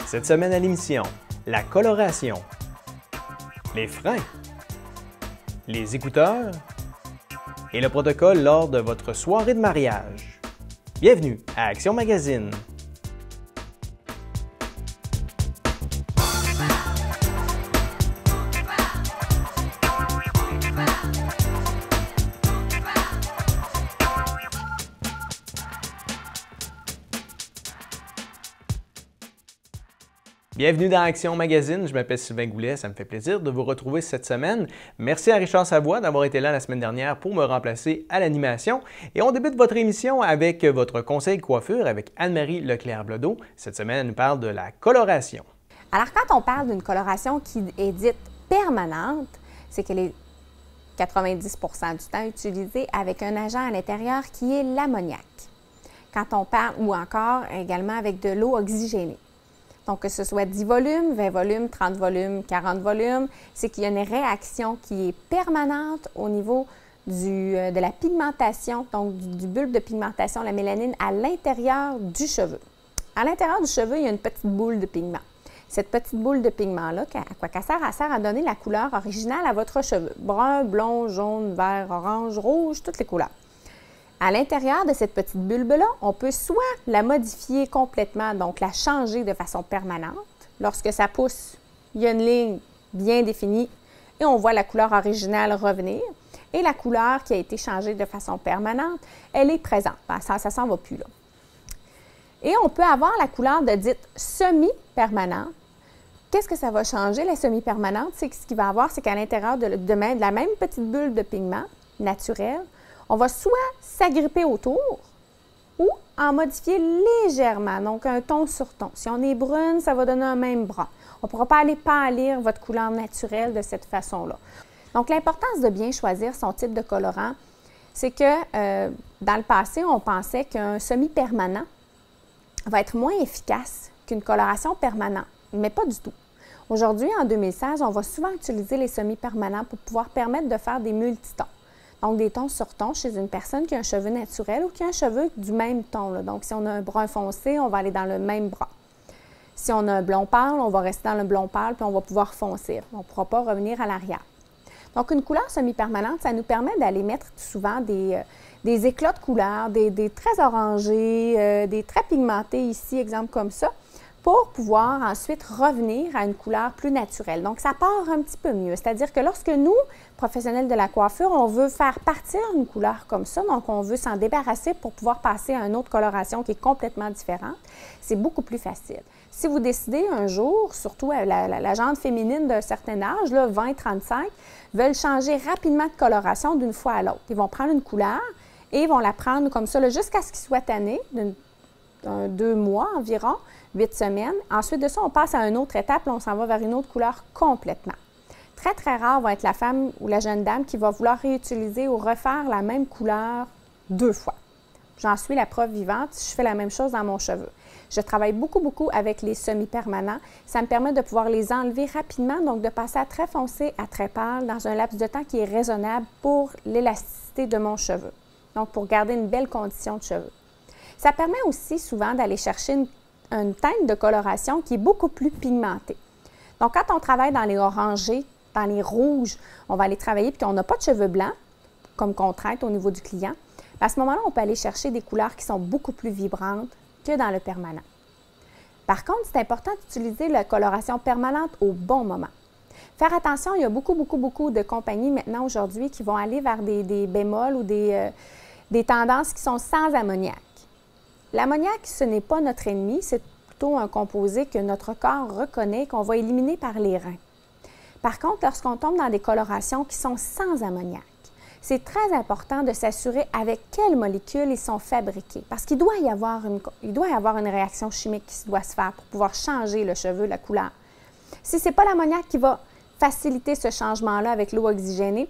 Cette semaine à l'émission, la coloration, les freins, les écouteurs et le protocole lors de votre soirée de mariage. Bienvenue à Action Magazine. Bienvenue dans Action Magazine, je m'appelle Sylvain Goulet, ça me fait plaisir de vous retrouver cette semaine. Merci à Richard Savoie d'avoir été là la semaine dernière pour me remplacer à l'animation. Et on débute votre émission avec votre conseil de coiffure avec Anne-Marie Leclerc-Blodeau. Cette semaine, elle nous parle de la coloration. Alors, quand on parle d'une coloration qui est dite permanente, c'est qu'elle est 90% du temps utilisée avec un agent à l'intérieur qui est l'ammoniac. Quand on parle, ou encore également avec de l'eau oxygénée. Donc, que ce soit 10 volumes, 20 volumes, 30 volumes, 40 volumes, c'est qu'il y a une réaction qui est permanente au niveau de la pigmentation, donc du bulbe de pigmentation, la mélanine, à l'intérieur du cheveu. À l'intérieur du cheveu, il y a une petite boule de pigment. Cette petite boule de pigment-là, à quoi qu'elle sert? Elle sert à donner la couleur originale à votre cheveu. Brun, blond, jaune, vert, orange, rouge, toutes les couleurs. À l'intérieur de cette petite bulbe-là, on peut soit la modifier complètement, donc la changer de façon permanente. Lorsque ça pousse, il y a une ligne bien définie et on voit la couleur originale revenir. Et la couleur qui a été changée de façon permanente, elle est présente. Ça ne s'en va plus là. Et on peut avoir la couleur de dite semi-permanente. Qu'est-ce que ça va changer, la semi-permanente? C'est que ce qu'il va avoir, c'est qu'à l'intérieur de la même petite bulle de pigment naturelle, on va soit s'agripper autour ou en modifier légèrement, donc un ton sur ton. Si on est brune, ça va donner un même brun. On ne pourra pas aller pâlir votre couleur naturelle de cette façon-là. Donc, l'importance de bien choisir son type de colorant, c'est que dans le passé, on pensait qu'un semi-permanent va être moins efficace qu'une coloration permanente, mais pas du tout. Aujourd'hui, en 2016, on va souvent utiliser les semi-permanents pour pouvoir permettre de faire des multitons. Donc, des tons sur tons chez une personne qui a un cheveu naturel ou qui a un cheveu du même ton. Là. Donc, si on a un brun foncé, on va aller dans le même brun. Si on a un blond pâle, on va rester dans le blond pâle puis on va pouvoir foncer. On ne pourra pas revenir à l'arrière. Donc, une couleur semi-permanente, ça nous permet d'aller mettre souvent des éclats de couleurs, des traits orangés, des traits pigmentés ici, exemple comme ça, pour pouvoir ensuite revenir à une couleur plus naturelle. Donc, ça part un petit peu mieux. C'est-à-dire que lorsque nous, professionnels de la coiffure, on veut faire partir une couleur comme ça, donc on veut s'en débarrasser pour pouvoir passer à une autre coloration qui est complètement différente, c'est beaucoup plus facile. Si vous décidez un jour, surtout la gente féminine d'un certain âge, 20-35, veulent changer rapidement de coloration d'une fois à l'autre. Ils vont prendre une couleur et ils vont la prendre comme ça jusqu'à ce qu'ils soient tannés, 2 mois environ, 8 semaines. Ensuite de ça, on passe à une autre étape, on s'en va vers une autre couleur complètement. Très, très rare va être la femme ou la jeune dame qui va vouloir réutiliser ou refaire la même couleur 2 fois. J'en suis la preuve vivante, je fais la même chose dans mon cheveu. Je travaille beaucoup, beaucoup avec les semi-permanents. Ça me permet de pouvoir les enlever rapidement, donc de passer à très foncé, à très pâle, dans un laps de temps qui est raisonnable pour l'élasticité de mon cheveu. Donc, pour garder une belle condition de cheveux. Ça permet aussi souvent d'aller chercher une teinte de coloration qui est beaucoup plus pigmentée. Donc, quand on travaille dans les orangés, dans les rouges, on va aller travailler puis qu'on n'a pas de cheveux blancs comme contrainte au niveau du client. À ce moment-là, on peut aller chercher des couleurs qui sont beaucoup plus vibrantes que dans le permanent. Par contre, c'est important d'utiliser la coloration permanente au bon moment. Faire attention, il y a beaucoup de compagnies maintenant aujourd'hui qui vont aller vers des bémols ou des tendances qui sont sans ammoniac. L'ammoniac, ce n'est pas notre ennemi, c'est plutôt un composé que notre corps reconnaît, qu'on va éliminer par les reins. Par contre, lorsqu'on tombe dans des colorations qui sont sans ammoniac, c'est très important de s'assurer avec quelles molécules ils sont fabriqués, parce qu'il doit y avoir une réaction chimique qui doit se faire pour pouvoir changer le cheveu, la couleur. Si ce n'est pas l'ammoniac qui va faciliter ce changement-là avec l'eau oxygénée,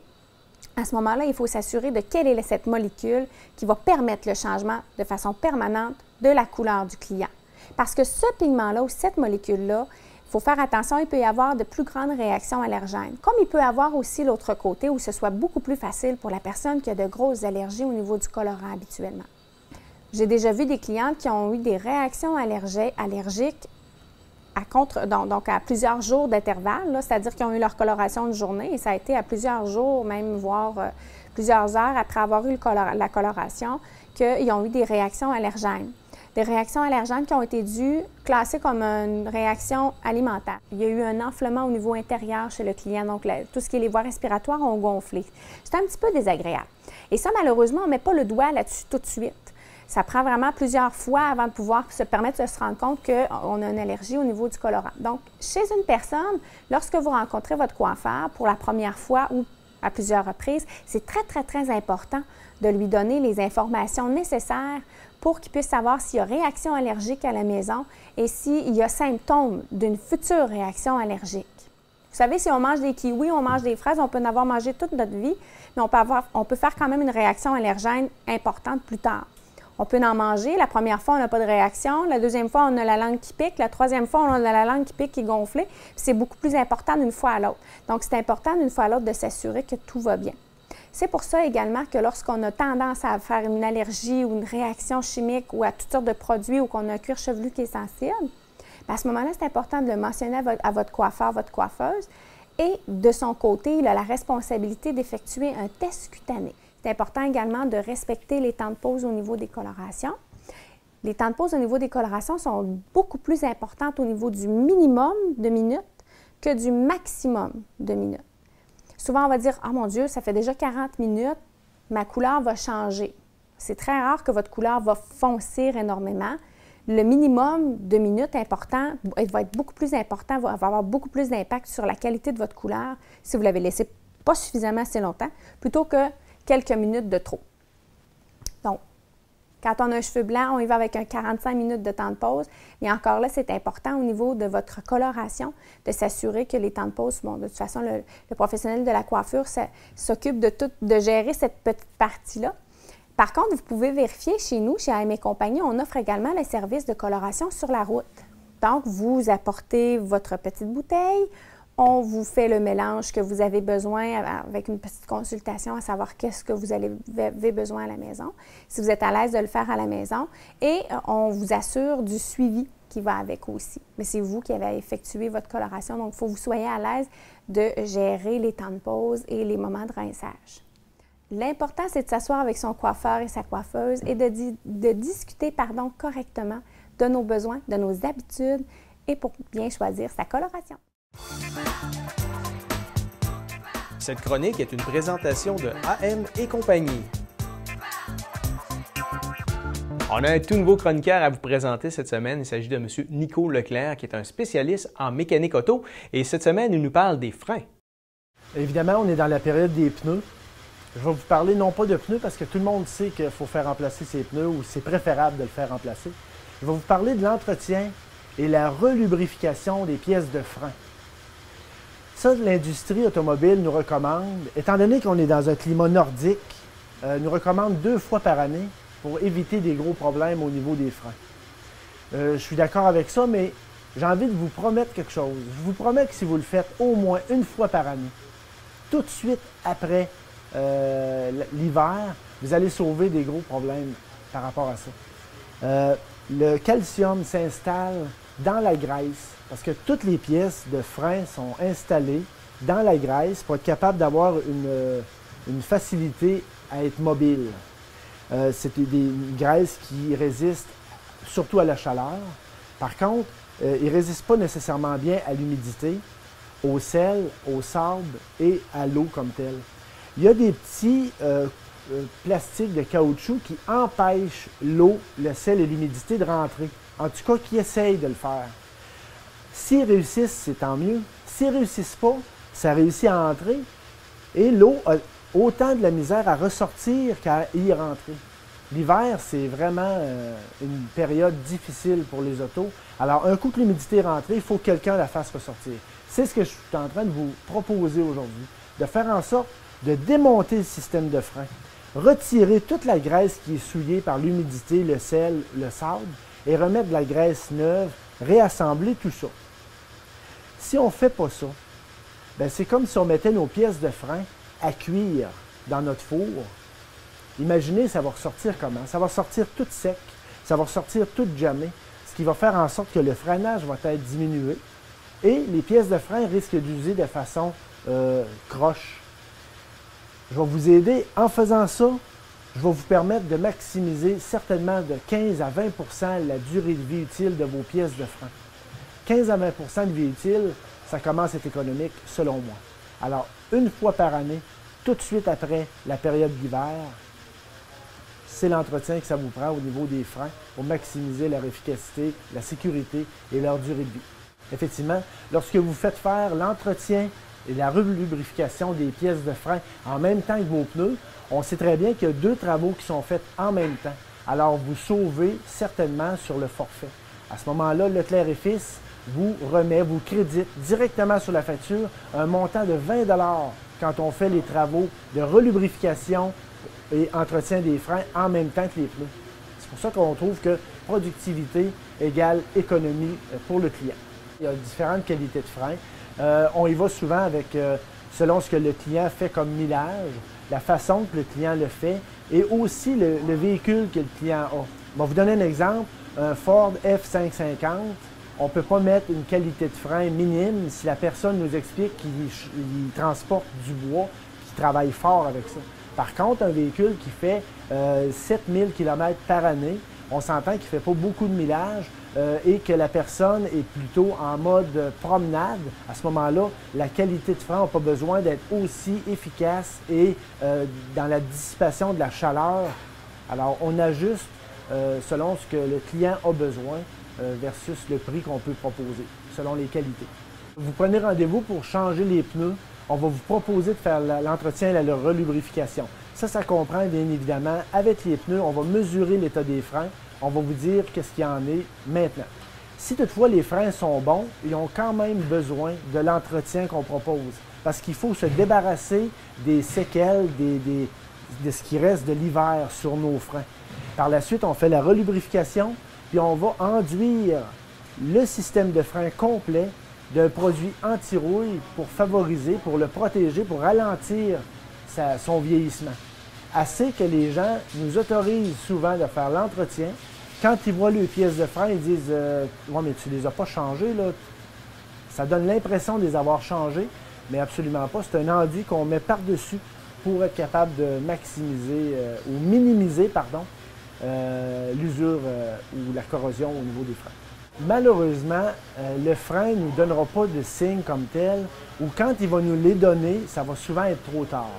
à ce moment-là, il faut s'assurer de quelle est cette molécule qui va permettre le changement de façon permanente de la couleur du client. Parce que ce pigment-là ou cette molécule-là, il faut faire attention, il peut y avoir de plus grandes réactions allergènes. Comme il peut y avoir aussi l'autre côté où ce soit beaucoup plus facile pour la personne qui a de grosses allergies au niveau du colorant habituellement. J'ai déjà vu des clientes qui ont eu des réactions allergiques donc à plusieurs jours d'intervalle, c'est-à-dire qu'ils ont eu leur coloration une journée et ça a été à plusieurs jours, même voire plusieurs heures après avoir eu la coloration, qu'ils ont eu des réactions allergènes. Des réactions allergènes qui ont été classées comme une réaction alimentaire. Il y a eu un enflement au niveau intérieur chez le client, donc tout ce qui est les voies respiratoires ont gonflé. C'est un petit peu désagréable. Et ça, malheureusement, on ne met pas le doigt là-dessus tout de suite. Ça prend vraiment plusieurs fois avant de pouvoir se permettre de se rendre compte qu'on a une allergie au niveau du colorant. Donc, chez une personne, lorsque vous rencontrez votre coiffeur pour la première fois ou à plusieurs reprises, c'est très, très, très important de lui donner les informations nécessaires pour qu'il puisse savoir s'il y a réaction allergique à la maison et s'il y a symptômes d'une future réaction allergique. Vous savez, si on mange des kiwis, on mange des fraises, on peut en avoir mangé toute notre vie, mais on peut faire quand même une réaction allergène importante plus tard. On peut en manger. La première fois, on n'a pas de réaction. La deuxième fois, on a la langue qui pique. La troisième fois, on a la langue qui pique, qui est gonflée. C'est beaucoup plus important d'une fois à l'autre. Donc, c'est important d'une fois à l'autre de s'assurer que tout va bien. C'est pour ça également que lorsqu'on a tendance à faire une allergie ou une réaction chimique ou à toutes sortes de produits ou qu'on a un cuir chevelu qui est sensible, à ce moment-là, c'est important de le mentionner à votre coiffeur, votre coiffeuse. Et de son côté, il a la responsabilité d'effectuer un test cutané. C'est important également de respecter les temps de pause au niveau des colorations. Les temps de pause au niveau des colorations sont beaucoup plus importantes au niveau du minimum de minutes que du maximum de minutes. Souvent, on va dire « Ah mon Dieu, ça fait déjà 40 minutes, ma couleur va changer. » C'est très rare que votre couleur va foncir énormément. Le minimum de minutes important va être beaucoup plus important, va avoir beaucoup plus d'impact sur la qualité de votre couleur si vous l'avez laissé pas suffisamment assez longtemps, plutôt que quelques minutes de trop. Donc, quand on a un cheveu blanc, on y va avec un 45 minutes de temps de pause. Mais encore là, c'est important au niveau de votre coloration de s'assurer que les temps de pause, bon, de toute façon, le professionnel de la coiffure s'occupe de gérer cette petite partie-là. Par contre, vous pouvez vérifier chez nous, chez AM & Compagnie, on offre également le service de coloration sur la route. Donc, vous apportez votre petite bouteille, on vous fait le mélange que vous avez besoin avec une petite consultation à savoir qu'est-ce que vous avez besoin à la maison, si vous êtes à l'aise de le faire à la maison, et on vous assure du suivi qui va avec aussi. Mais c'est vous qui avez effectué votre coloration, donc il faut que vous soyez à l'aise de gérer les temps de pause et les moments de rinçage. L'important, c'est de s'asseoir avec son coiffeur et sa coiffeuse et de discuter correctement de nos besoins, de nos habitudes et pour bien choisir sa coloration. Cette chronique est une présentation de AM & Compagnie. On a un tout nouveau chroniqueur à vous présenter cette semaine. Il s'agit de M. Nico Leclerc, qui est un spécialiste en mécanique auto. Et cette semaine, il nous parle des freins. Évidemment, on est dans la période des pneus. Je vais vous parler non pas de pneus parce que tout le monde sait qu'il faut faire remplacer ses pneus ou c'est préférable de le faire remplacer. Je vais vous parler de l'entretien et la relubrification des pièces de frein. Ça, l'industrie automobile nous recommande, étant donné qu'on est dans un climat nordique, nous recommande 2 fois par année pour éviter des gros problèmes au niveau des freins. Je suis d'accord avec ça, mais j'ai envie de vous promettre quelque chose. Je vous promets que si vous le faites au moins 1 fois par année, tout de suite après l'hiver, vous allez sauver des gros problèmes par rapport à ça. Le calcium s'installe dans la graisse parce que toutes les pièces de frein sont installées dans la graisse pour être capable d'avoir une facilité à être mobile. C'est des graisses qui résistent surtout à la chaleur. Par contre, ils ne résistent pas nécessairement bien à l'humidité, au sel, au sable et à l'eau comme telle. Il y a des petits plastiques de caoutchouc qui empêchent l'eau, le sel et l'humidité de rentrer. En tout cas, qui essayent de le faire. S'ils réussissent, c'est tant mieux. S'ils ne réussissent pas, ça réussit à entrer et l'eau a autant de la misère à ressortir qu'à y rentrer. L'hiver, c'est vraiment une période difficile pour les autos. Alors, un coup que l'humidité est rentrée, il faut que quelqu'un la fasse ressortir. C'est ce que je suis en train de vous proposer aujourd'hui, de faire en sorte de démonter le système de frein, retirer toute la graisse qui est souillée par l'humidité, le sel, le sable, et remettre de la graisse neuve, réassembler tout ça. Si on ne fait pas ça, c'est comme si on mettait nos pièces de frein à cuire dans notre four. Imaginez, ça va ressortir comment? Ça va ressortir tout sec, ça va ressortir tout jamais. qui va faire en sorte que le freinage va être diminué et les pièces de frein risquent d'user de façon croche. Je vais vous aider en faisant ça. Je vais vous permettre de maximiser certainement de 15 à 20 la durée de vie utile de vos pièces de frein. 15 à 20 de vie utile, ça commence à être économique selon moi. Alors, une fois par année, tout de suite après la période d'hiver, c'est l'entretien que ça vous prend au niveau des freins pour maximiser leur efficacité, la sécurité et leur durée de vie. Effectivement, lorsque vous faites faire l'entretien et la relubrification des pièces de frein en même temps que vos pneus, on sait très bien qu'il y a deux travaux qui sont faits en même temps. Alors, vous sauvez certainement sur le forfait. À ce moment-là, Leclerc et Fils vous remet, vous crédite directement sur la facture un montant de 20 $ quand on fait les travaux de relubrification et entretien des freins en même temps que les pneus. C'est pour ça qu'on trouve que productivité égale économie pour le client. Il y a différentes qualités de freins. On y va souvent avec, selon ce que le client fait comme millage, la façon que le client le fait et aussi le véhicule que le client a. Je vais vous donner un exemple. Un Ford F550, on ne peut pas mettre une qualité de frein minime si la personne nous explique qu'il transporte du bois, qu'il travaille fort avec ça. Par contre, un véhicule qui fait 7000 km par année, on s'entend qu'il ne fait pas beaucoup de millage et que la personne est plutôt en mode promenade. À ce moment-là, la qualité de frein n'a pas besoin d'être aussi efficace et dans la dissipation de la chaleur. Alors, on ajuste selon ce que le client a besoin versus le prix qu'on peut proposer, selon les qualités. Vous prenez rendez-vous pour changer les pneus. On va vous proposer de faire l'entretien et la relubrification. Ça comprend bien évidemment, avec les pneus, on va mesurer l'état des freins. On va vous dire qu'est-ce qu'il y en est maintenant. Si toutefois les freins sont bons, ils ont quand même besoin de l'entretien qu'on propose. Parce qu'il faut se débarrasser des séquelles, de ce qui reste de l'hiver sur nos freins. Par la suite, on fait la relubrification, puis on va enduire le système de frein complet d'un produit anti-rouille pour favoriser, pour le protéger, pour ralentir son vieillissement. Assez que les gens nous autorisent souvent de faire l'entretien. Quand ils voient les pièces de frein, ils disent « Ouais, mais tu les as pas changées, là. » Ça donne l'impression de les avoir changées, mais absolument pas. C'est un enduit qu'on met par-dessus pour être capable de maximiser ou minimiser, pardon, l'usure ou la corrosion au niveau des freins. Malheureusement, le frein ne nous donnera pas de signe comme tel, ou quand il va nous les donner, ça va souvent être trop tard.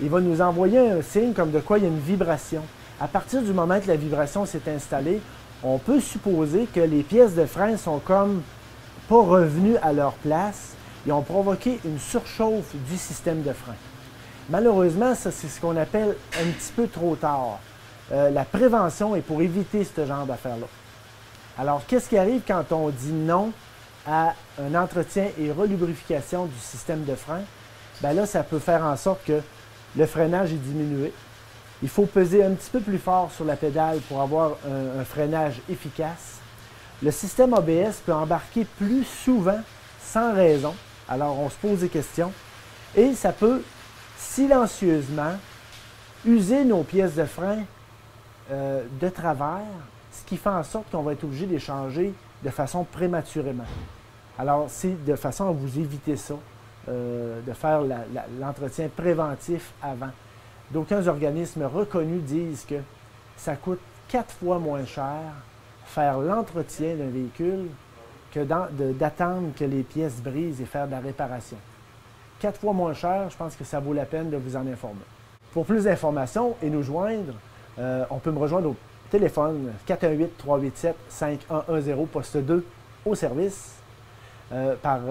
Il va nous envoyer un signe comme de quoi il y a une vibration. À partir du moment que la vibration s'est installée, on peut supposer que les pièces de frein sont comme pas revenues à leur place et ont provoqué une surchauffe du système de frein. Malheureusement, ça c'est ce qu'on appelle un petit peu trop tard. La prévention est pour éviter ce genre d'affaires-là. Alors, qu'est-ce qui arrive quand on dit non à un entretien et relubrification du système de frein? Bien là, ça peut faire en sorte que le freinage est diminué. Il faut peser un petit peu plus fort sur la pédale pour avoir un freinage efficace. Le système ABS peut embarquer plus souvent sans raison. Alors, on se pose des questions. Et ça peut silencieusement user nos pièces de frein de travers, ce qui fait en sorte qu'on va être obligé de les changer de façon prématurément. Alors, c'est de façon à vous éviter ça, de faire l'entretien préventif avant. D'aucuns organismes reconnus disent que ça coûte 4 fois moins cher faire l'entretien d'un véhicule que d'attendre que les pièces brisent et faire de la réparation. 4 fois moins cher, je pense que ça vaut la peine de vous en informer. Pour plus d'informations et nous joindre, on peut me rejoindre au téléphone 418-387-5110, poste 2, au service,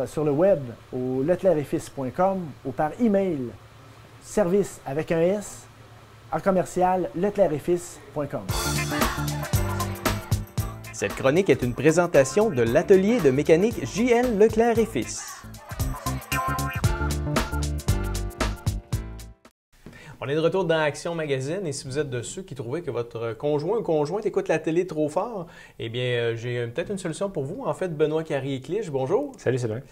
sur le web au leclercetfils.com ou par email service avec un S en commercial leclercetfils.com. Cette chronique est une présentation de l'atelier de mécanique JL Leclerc et Fils. On est de retour dans Action Magazine et si vous êtes de ceux qui trouvaient que votre conjoint ou conjointe écoute la télé trop fort, eh bien, j'ai peut-être une solution pour vous. En fait, Benoît Carrier-Clich, bonjour. Salut Sylvain.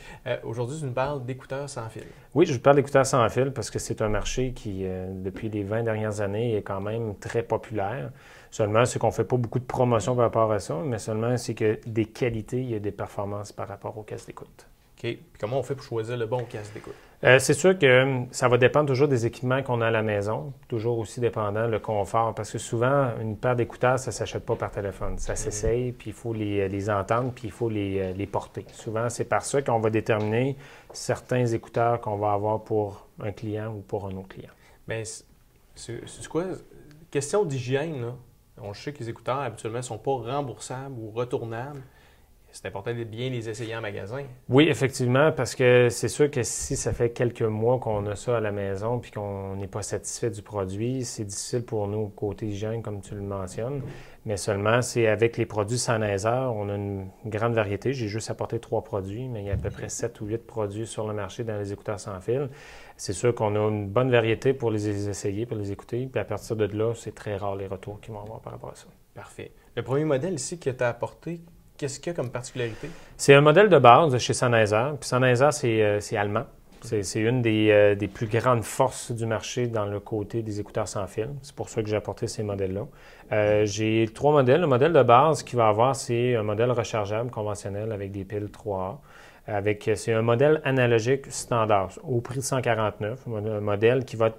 Aujourd'hui, tu nous parles d'écouteurs sans fil. Oui, je vous parle d'écouteurs sans fil parce que c'est un marché qui, depuis les 20 dernières années, est quand même très populaire. Seulement, c'est qu'on ne fait pas beaucoup de promotion par rapport à ça, mais seulement c'est que des qualités, il y a des performances par rapport au casque d'écoute. OK. Puis comment on fait pour choisir le bon casque d'écoute? C'est sûr que ça va dépendre toujours des équipements qu'on a à la maison, toujours aussi dépendant le confort, parce que souvent, une paire d'écouteurs, ça ne s'achète pas par téléphone. Ça s'essaye, puis il faut les entendre, puis il faut les porter. Souvent, c'est par ça qu'on va déterminer certains écouteurs qu'on va avoir pour un client ou pour un autre client. Bien, c'est quoi? Question d'hygiène, là. On sait que les écouteurs, habituellement, ne sont pas remboursables ou retournables. C'est important de bien les essayer en magasin. Oui, effectivement, parce que c'est sûr que si ça fait quelques mois qu'on a ça à la maison puis qu'on n'est pas satisfait du produit, c'est difficile pour nous, côté hygiène, comme tu le mentionnes. Mais seulement, c'est avec les produits Sennheiser, on a une grande variété. J'ai juste apporté 3 produits, mais il y a à peu près 7 ou 8 produits sur le marché dans les écouteurs sans fil. C'est sûr qu'on a une bonne variété pour les essayer, pour les écouter. Puis à partir de là, c'est très rare les retours qu'ils vont avoir par rapport à ça. Parfait. Le premier modèle ici que tu as apporté, qu'est-ce qu'il y a comme particularité? C'est un modèle de base de chez Sennheiser. Puis Sennheiser, c'est allemand. C'est une des plus grandes forces du marché dans le côté des écouteurs sans fil. C'est pour ça que j'ai apporté ces modèles-là. J'ai 3 modèles. Le modèle de base qu'il va avoir, c'est un modèle rechargeable conventionnel avec des piles 3A. C'est un modèle analogique standard au prix de 149. Un modèle qui va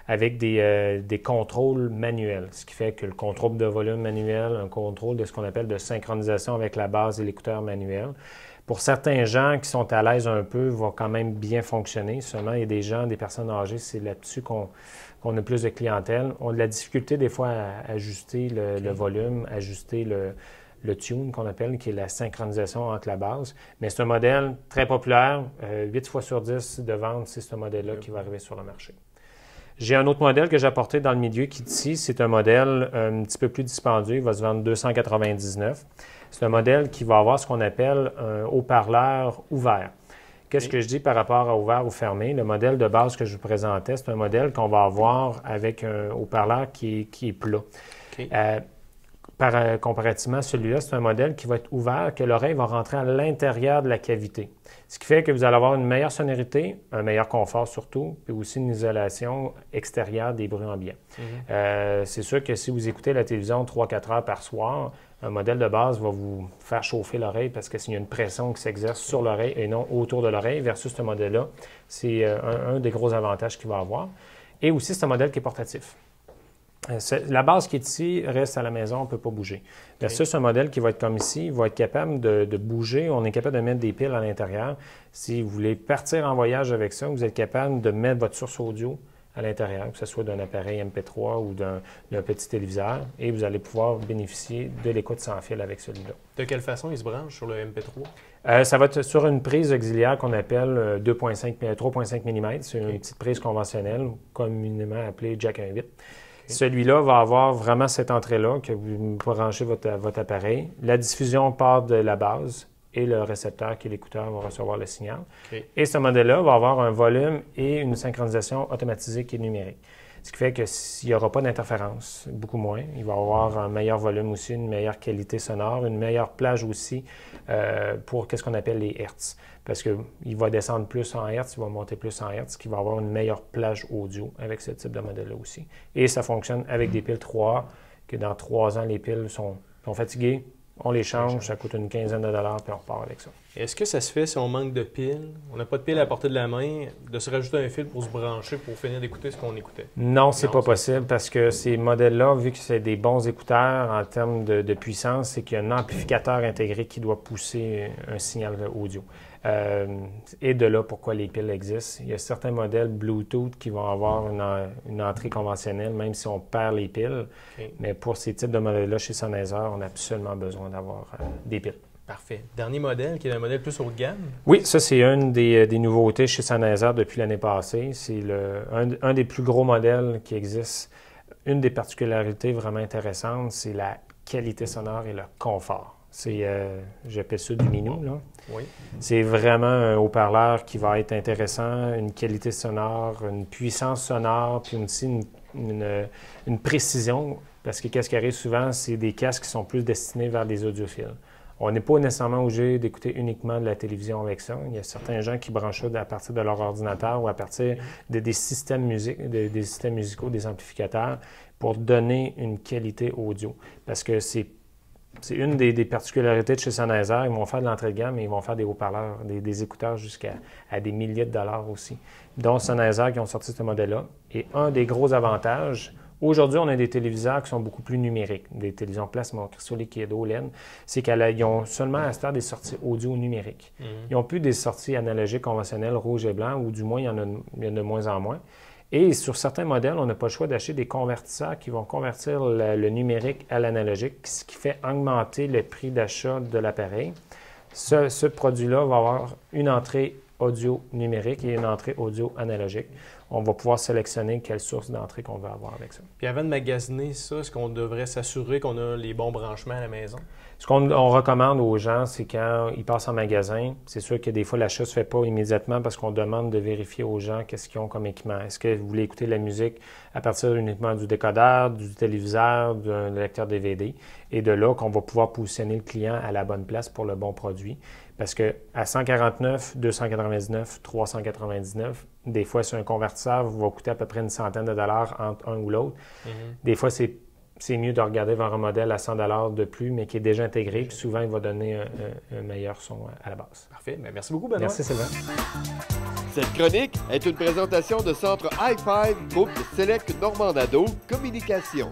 avec des contrôles manuels, ce qui fait que le contrôle de volume manuel, un contrôle de ce qu'on appelle de synchronisation avec la base et l'écouteur manuel. Pour certains gens qui sont à l'aise un peu, va quand même bien fonctionner. Seulement, il y a des gens, des personnes âgées, c'est là-dessus qu'on a plus de clientèle. On a de la difficulté des fois à ajuster le volume, ajuster le tune qu'on appelle, qui est la synchronisation entre la base. Mais c'est un modèle très populaire. 8 fois sur 10 de vente, c'est ce modèle-là qui va arriver sur le marché. J'ai un autre modèle que j'ai apporté dans le milieu qui est ici. C'est un modèle un petit peu plus dispendieux. Il va se vendre 299. C'est un modèle qui va avoir ce qu'on appelle un haut-parleur ouvert. Qu'est-ce que je dis par rapport à ouvert ou fermé? Le modèle de base que je vous présentais, c'est un modèle qu'on va avoir avec un haut-parleur qui est plat. Okay. Comparativement à celui-là, c'est un modèle qui va être ouvert, que l'oreille va rentrer à l'intérieur de la cavité. Ce qui fait que vous allez avoir une meilleure sonorité, un meilleur confort surtout, puis aussi une isolation extérieure des bruits ambiants. C'est sûr que si vous écoutez la télévision 3-4 heures par soir, un modèle de base va vous faire chauffer l'oreille parce que s'il y a une pression qui s'exerce sur l'oreille et non autour de l'oreille versus ce modèle-là, c'est un des gros avantages qu'il va avoir. Et aussi, c'est un modèle qui est portatif. La base qui est ici reste à la maison, on ne peut pas bouger. Versus un modèle qui va être comme ici, il va être capable de bouger. On est capable de mettre des piles à l'intérieur. Si vous voulez partir en voyage avec ça, vous êtes capable de mettre votre source audio à l'intérieur, que ce soit d'un appareil MP3 ou d'un petit téléviseur, et vous allez pouvoir bénéficier de l'écoute sans fil avec celui-là. De quelle façon il se branche sur le MP3? Ça va être sur une prise auxiliaire qu'on appelle 3,5 mm. C'est une petite prise conventionnelle, communément appelée Jack 1.8. Celui-là va avoir vraiment cette entrée-là que vous branchez votre appareil. La diffusion part de la base et le récepteur qui est l'écouteur va recevoir le signal. Okay. Et ce modèle-là va avoir un volume et une synchronisation automatisée qui est numérique. Ce qui fait qu'il n'y aura pas d'interférence, beaucoup moins. Il va avoir un meilleur volume aussi, une meilleure qualité sonore, une meilleure plage aussi pour ce qu'on appelle les hertz. Parce qu'il va descendre plus en hertz, il va monter plus en hertz, qui va avoir une meilleure plage audio avec ce type de modèle-là aussi. Et ça fonctionne avec des piles 3A, que dans 3 ans, les piles sont fatiguées. On les change, ça coûte une quinzaine de dollars, puis on repart avec ça. Est-ce que ça se fait si on manque de piles? On n'a pas de piles à portée de la main, de se rajouter un fil pour se brancher pour finir d'écouter ce qu'on écoutait? Non, c'est pas possible parce que ces modèles-là, vu que c'est des bons écouteurs en termes de puissance, c'est qu'il y a un amplificateur intégré qui doit pousser un signal audio. Et de là, pourquoi les piles existent. Il y a certains modèles Bluetooth qui vont avoir une entrée conventionnelle, même si on perd les piles. Okay. Mais pour ces types de modèles-là, chez Sennheiser, on a absolument besoin d'avoir des piles. Parfait. Dernier modèle, qui est un modèle plus haut de gamme? Oui, ça, c'est une des nouveautés chez Sennheiser depuis l'année passée. C'est un des plus gros modèles qui existe. Une des particularités vraiment intéressantes, c'est la qualité sonore et le confort. J'appelle ça du minou, là. Oui. C'est vraiment un haut-parleur qui va être intéressant, une qualité sonore, une puissance sonore, puis aussi une précision, parce que qu'est-ce qui arrive souvent, c'est des casques qui sont plus destinés vers des audiophiles. On n'est pas nécessairement obligé d'écouter uniquement de la télévision avec ça. Il y a certains gens qui branchent ça à partir de leur ordinateur ou à partir des systèmes des systèmes musicaux, des amplificateurs, pour donner une qualité audio. Parce que c'est une des particularités de chez Sennheiser. Ils vont faire de l'entrée de gamme, mais ils vont faire des haut-parleurs, des écouteurs jusqu'à des milliers de dollars aussi. Donc, Sennheiser qui ont sorti ce modèle-là. Et un des gros avantages, aujourd'hui, on a des téléviseurs qui sont beaucoup plus numériques, des télévisions plasma, cristaux liquides, OLED. C'est qu'ils ont seulement à ce temps des sorties audio numériques. Ils n'ont plus des sorties analogiques conventionnelles, rouge et blanc, ou du moins, il y en a de moins en moins. Et sur certains modèles, on n'a pas le choix d'acheter des convertisseurs qui vont convertir le numérique à l'analogique, ce qui fait augmenter le prix d'achat de l'appareil. Ce produit-là va avoir une entrée audio numérique et une entrée audio analogique. On va pouvoir sélectionner quelle source d'entrée qu'on veut avoir avec ça. Puis avant de magasiner ça, est-ce qu'on devrait s'assurer qu'on a les bons branchements à la maison? Ce qu'on recommande aux gens, c'est quand ils passent en magasin, c'est sûr que des fois, l'achat ne se fait pas immédiatement parce qu'on demande de vérifier aux gens qu'est-ce qu'ils ont comme équipement. Est-ce que vous voulez écouter la musique à partir uniquement du décodeur, du téléviseur, d'un lecteur DVD? Et de là qu'on va pouvoir positionner le client à la bonne place pour le bon produit. Parce qu'à 149, 299, 399, des fois, sur un convertisseur, va coûter à peu près une centaine de dollars entre un ou l'autre. Des fois, c'est mieux de regarder vers un modèle à 100 $ de plus, mais qui est déjà intégré, puis souvent, il va donner un meilleur son à la base. Parfait. Bien, merci beaucoup, Benoît. Merci, Sylvain. Cette chronique est une présentation de Centre Hi-Fi, groupe Select Normandado Communication.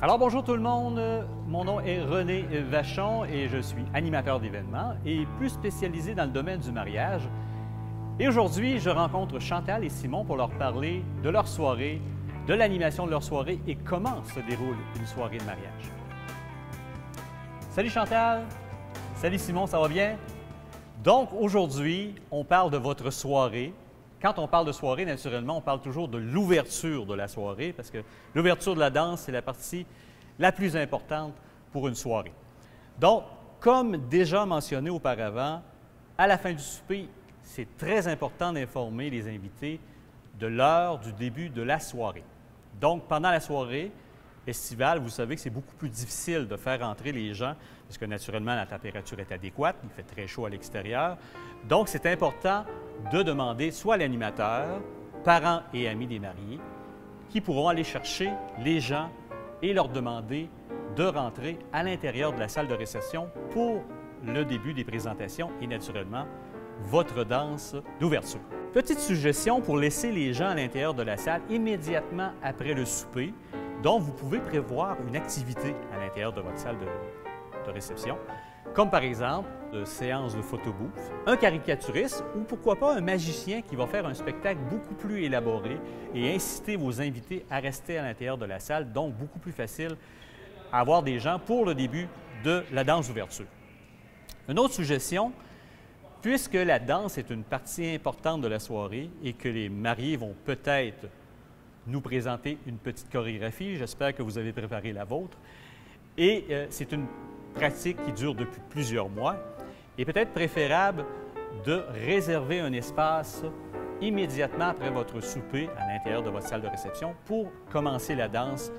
Alors bonjour tout le monde, mon nom est René Vachon et je suis animateur d'événements et plus spécialisé dans le domaine du mariage. Et aujourd'hui, je rencontre Chantal et Simon pour leur parler de leur soirée, de l'animation de leur soirée et comment se déroule une soirée de mariage. Salut Chantal! Salut Simon, ça va bien? Donc aujourd'hui, on parle de votre soirée. Quand on parle de soirée, naturellement, on parle toujours de l'ouverture de la soirée parce que l'ouverture de la danse, c'est la partie la plus importante pour une soirée. Donc, comme déjà mentionné auparavant, à la fin du souper, c'est très important d'informer les invités de l'heure du début de la soirée. Donc, pendant la soirée estivale, vous savez que c'est beaucoup plus difficile de faire entrer les gens parce que naturellement, la température est adéquate, il fait très chaud à l'extérieur. Donc, c'est important de demander soit à l'animateur, parents et amis des mariés, qui pourront aller chercher les gens et leur demander de rentrer à l'intérieur de la salle de réception pour le début des présentations et naturellement, votre danse d'ouverture. Petite suggestion pour laisser les gens à l'intérieur de la salle immédiatement après le souper. Donc, vous pouvez prévoir une activité à l'intérieur de votre salle de réception, comme par exemple une séance de photobooth, un caricaturiste ou pourquoi pas un magicien qui va faire un spectacle beaucoup plus élaboré et inciter vos invités à rester à l'intérieur de la salle, donc beaucoup plus facile à avoir des gens pour le début de la danse d'ouverture. Une autre suggestion, puisque la danse est une partie importante de la soirée et que les mariés vont peut-être nous présenter une petite chorégraphie, j'espère que vous avez préparé la vôtre, et c'est une pratique qui dure depuis plusieurs mois, et peut-être préférable de réserver un espace immédiatement après votre souper à l'intérieur de votre salle de réception pour commencer la danse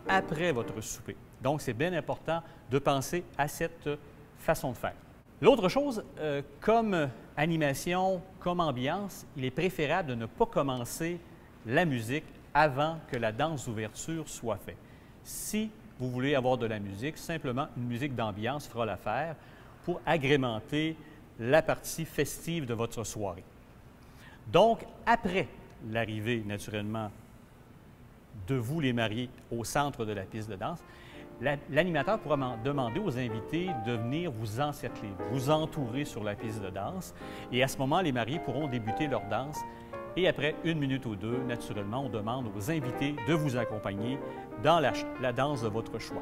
après votre souper. Donc, c'est bien important de penser à cette façon de faire. L'autre chose, comme animation, comme ambiance, il est préférable de ne pas commencer la musique avant que la danse d'ouverture soit faite. Si vous voulez avoir de la musique, simplement une musique d'ambiance fera l'affaire pour agrémenter la partie festive de votre soirée. Donc, après l'arrivée, naturellement, de vous, les mariés, au centre de la piste de danse, l'animateur pourra demander aux invités de venir vous encercler, vous entourer sur la piste de danse. Et à ce moment, les mariés pourront débuter leur danse. Et après 1 minute ou 2, naturellement, on demande aux invités de vous accompagner dans la danse de votre choix.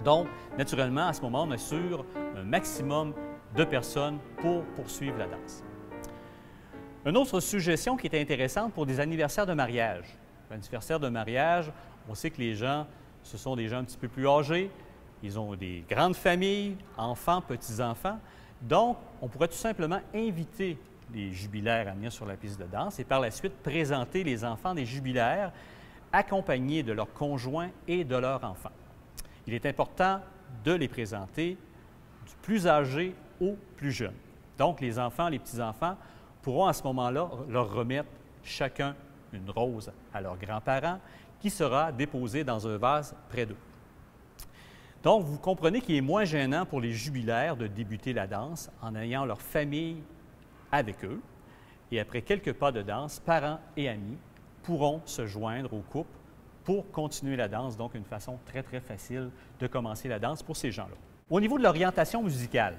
Donc, naturellement, à ce moment, on assure un maximum de personnes pour poursuivre la danse. Une autre suggestion qui est intéressante pour des anniversaires de mariage. L'anniversaire de mariage, on sait que les gens, ce sont des gens un petit peu plus âgés, ils ont des grandes familles, enfants, petits-enfants. Donc, on pourrait tout simplement inviter les jubilaires à venir sur la piste de danse et par la suite présenter les enfants des jubilaires accompagnés de leurs conjoints et de leurs enfants. Il est important de les présenter du plus âgé au plus jeune. Donc, les enfants, les petits-enfants pourront à ce moment-là leur remettre chacun une rose à leurs grands-parents qui sera déposée dans un vase près d'eux. Donc, vous comprenez qu'il est moins gênant pour les jubilaires de débuter la danse en ayant leur famille avec eux. Et après quelques pas de danse, parents et amis pourront se joindre au couple pour continuer la danse. Donc, une façon très, très facile de commencer la danse pour ces gens-là. Au niveau de l'orientation musicale,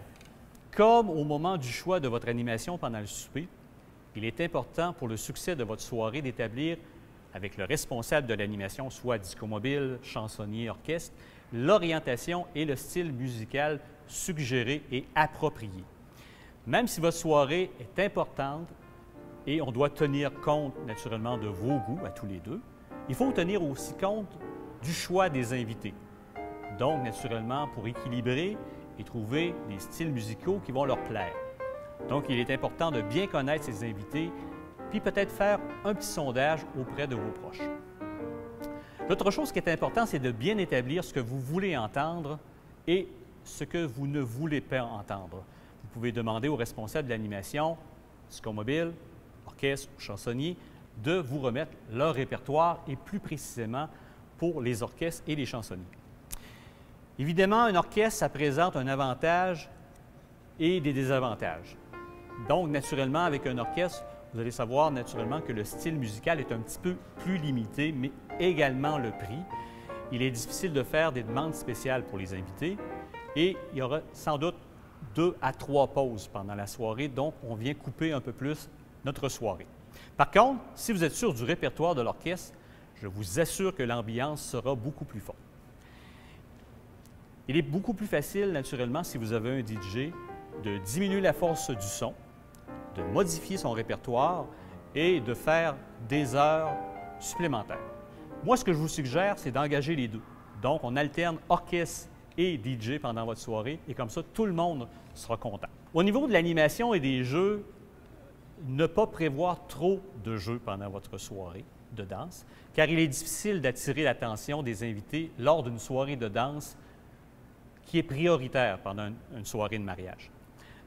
comme au moment du choix de votre animation pendant le souper, il est important pour le succès de votre soirée d'établir avec le responsable de l'animation, soit discomobile, chansonnier, orchestre, l'orientation et le style musical suggéré et approprié. Même si votre soirée est importante et on doit tenir compte naturellement de vos goûts à tous les deux, il faut tenir aussi compte du choix des invités. Donc, naturellement, pour équilibrer et trouver des styles musicaux qui vont leur plaire. Donc, il est important de bien connaître ces invités, puis peut-être faire un petit sondage auprès de vos proches. L'autre chose qui est importante, c'est de bien établir ce que vous voulez entendre et ce que vous ne voulez pas entendre. Vous pouvez demander au responsable de l'animation, discomobile, orchestre ou chansonnier, de vous remettre leur répertoire et plus précisément pour les orchestres et les chansonniers. Évidemment, un orchestre, ça présente un avantage et des désavantages. Donc, naturellement, avec un orchestre, vous allez savoir naturellement que le style musical est un petit peu plus limité, mais également le prix. Il est difficile de faire des demandes spéciales pour les invités et il y aura sans doute 2 à 3 pauses pendant la soirée, donc on vient couper un peu plus notre soirée. Par contre, si vous êtes sûr du répertoire de l'orchestre, je vous assure que l'ambiance sera beaucoup plus forte. Il est beaucoup plus facile, naturellement, si vous avez un DJ, de diminuer la force du son, de modifier son répertoire et de faire des heures supplémentaires. Moi, ce que je vous suggère, c'est d'engager les deux. Donc, on alterne orchestre et DJ pendant votre soirée et comme ça, tout le monde sera content. Au niveau de l'animation et des jeux, ne pas prévoir trop de jeux pendant votre soirée de danse, car il est difficile d'attirer l'attention des invités lors d'une soirée de danse qui est prioritaire pendant une soirée de mariage.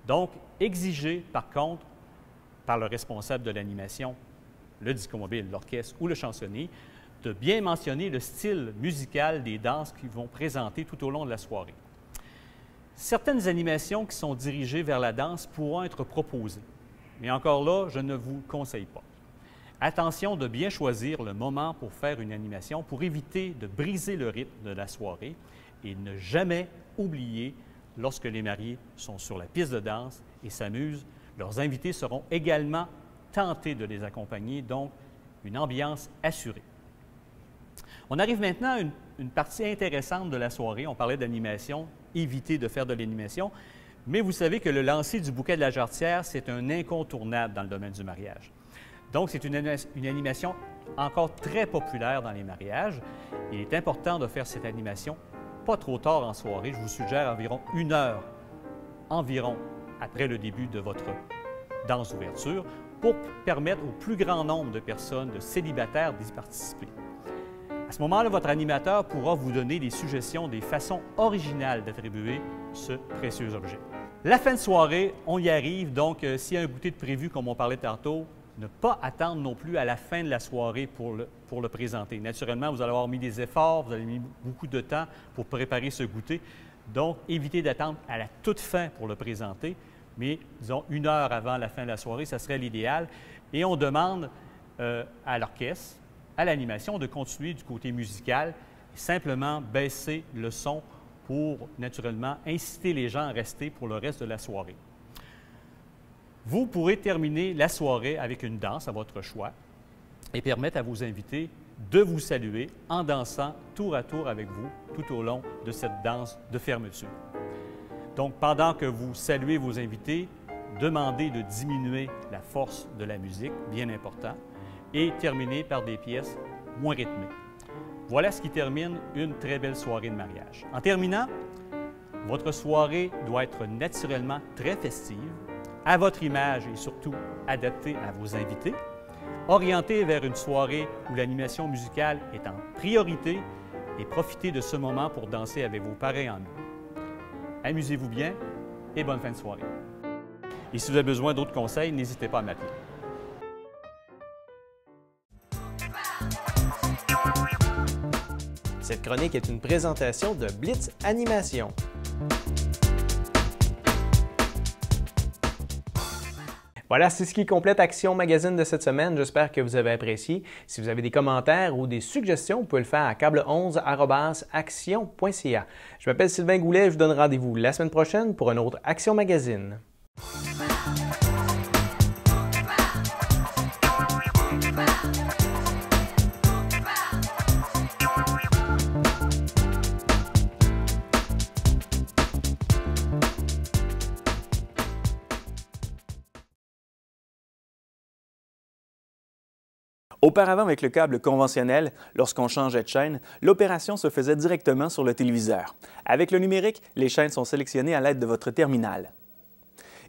Donc, exigez par contre, par le responsable de l'animation, le discomobile, l'orchestre ou le chansonnier, de bien mentionner le style musical des danses qu'ils vont présenter tout au long de la soirée. Certaines animations qui sont dirigées vers la danse pourront être proposées, mais encore là, je ne vous le conseille pas. Attention de bien choisir le moment pour faire une animation pour éviter de briser le rythme de la soirée et ne jamais oublier, lorsque les mariés sont sur la piste de danse et s'amusent, leurs invités seront également tentés de les accompagner, donc une ambiance assurée. On arrive maintenant à une partie intéressante de la soirée. On parlait d'animation, éviter de faire de l'animation, mais vous savez que le lancer du bouquet de la jarretière, c'est un incontournable dans le domaine du mariage. Donc, c'est une animation encore très populaire dans les mariages. Il est important de faire cette animation pas trop tard en soirée. Je vous suggère environ 1 heure après le début de votre danse d'ouverture pour permettre au plus grand nombre de personnes, de célibataires, d'y participer. À ce moment-là, votre animateur pourra vous donner des suggestions, des façons originales d'attribuer ce précieux objet. La fin de soirée, on y arrive, donc s'il y a un goûter de prévu, comme on parlait tantôt, ne pas attendre non plus à la fin de la soirée pour le présenter. Naturellement, vous allez avoir mis des efforts, vous avez mis beaucoup de temps pour préparer ce goûter. Donc, évitez d'attendre à la toute fin pour le présenter, mais disons 1 heure avant la fin de la soirée, ça serait l'idéal. Et on demande à l'orchestre, à l'animation, de continuer du côté musical et simplement baisser le son pour, naturellement, inciter les gens à rester pour le reste de la soirée. Vous pourrez terminer la soirée avec une danse à votre choix et permettre à vos invités de vous saluer en dansant tour à tour avec vous tout au long de cette danse de fermeture. Donc, pendant que vous saluez vos invités, demandez de diminuer la force de la musique, bien important, et terminez par des pièces moins rythmées. Voilà ce qui termine une très belle soirée de mariage. En terminant, votre soirée doit être naturellement très festive, à votre image et surtout adapté à vos invités, orienté vers une soirée où l'animation musicale est en priorité et profitez de ce moment pour danser avec vos parrains en nous. Amusez-vous bien et bonne fin de soirée. Et si vous avez besoin d'autres conseils, n'hésitez pas à m'appeler. Cette chronique est une présentation de Blitz Animation. Voilà, c'est ce qui complète Action Magazine de cette semaine. J'espère que vous avez apprécié. Si vous avez des commentaires ou des suggestions, vous pouvez le faire à câble11@action.ca. Je m'appelle Sylvain Goulet et je vous donne rendez-vous la semaine prochaine pour un autre Action Magazine. Auparavant, avec le câble conventionnel, lorsqu'on changeait de chaîne, l'opération se faisait directement sur le téléviseur. Avec le numérique, les chaînes sont sélectionnées à l'aide de votre terminal.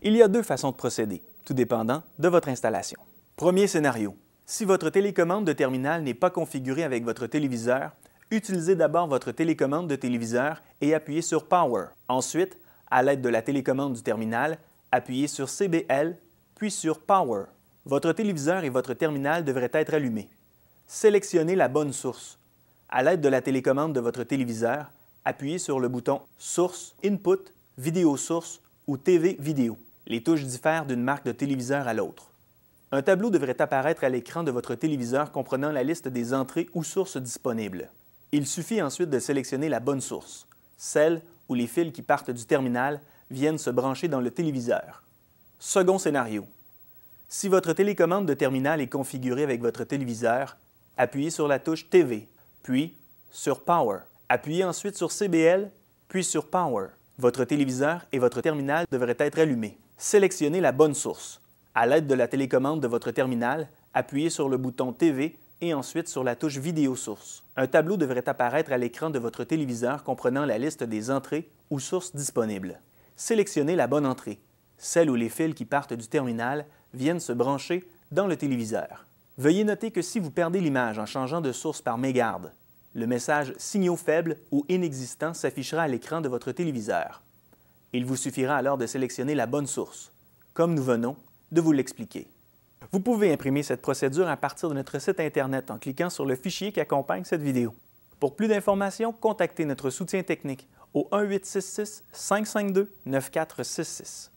Il y a deux façons de procéder, tout dépendant de votre installation. Premier scénario. Si votre télécommande de terminal n'est pas configurée avec votre téléviseur, utilisez d'abord votre télécommande de téléviseur et appuyez sur Power. Ensuite, à l'aide de la télécommande du terminal, appuyez sur CBL, puis sur Power. Votre téléviseur et votre terminal devraient être allumés. Sélectionnez la bonne source. À l'aide de la télécommande de votre téléviseur, appuyez sur le bouton Source, Input, Vidéo Source ou TV Vidéo. Les touches diffèrent d'une marque de téléviseur à l'autre. Un tableau devrait apparaître à l'écran de votre téléviseur comprenant la liste des entrées ou sources disponibles. Il suffit ensuite de sélectionner la bonne source, celle où les fils qui partent du terminal viennent se brancher dans le téléviseur. Second scénario. Si votre télécommande de terminal est configurée avec votre téléviseur, appuyez sur la touche TV, puis sur Power. Appuyez ensuite sur CBL, puis sur Power. Votre téléviseur et votre terminal devraient être allumés. Sélectionnez la bonne source. À l'aide de la télécommande de votre terminal, appuyez sur le bouton TV et ensuite sur la touche Vidéo Source. Un tableau devrait apparaître à l'écran de votre téléviseur comprenant la liste des entrées ou sources disponibles. Sélectionnez la bonne entrée, celle où les fils qui partent du terminal viennent se brancher dans le téléviseur. Veuillez noter que si vous perdez l'image en changeant de source par mégarde, le message « Signaux faibles » ou « Inexistant » s'affichera à l'écran de votre téléviseur. Il vous suffira alors de sélectionner la bonne source, comme nous venons de vous l'expliquer. Vous pouvez imprimer cette procédure à partir de notre site Internet en cliquant sur le fichier qui accompagne cette vidéo. Pour plus d'informations, contactez notre soutien technique au 1-866-552-9466.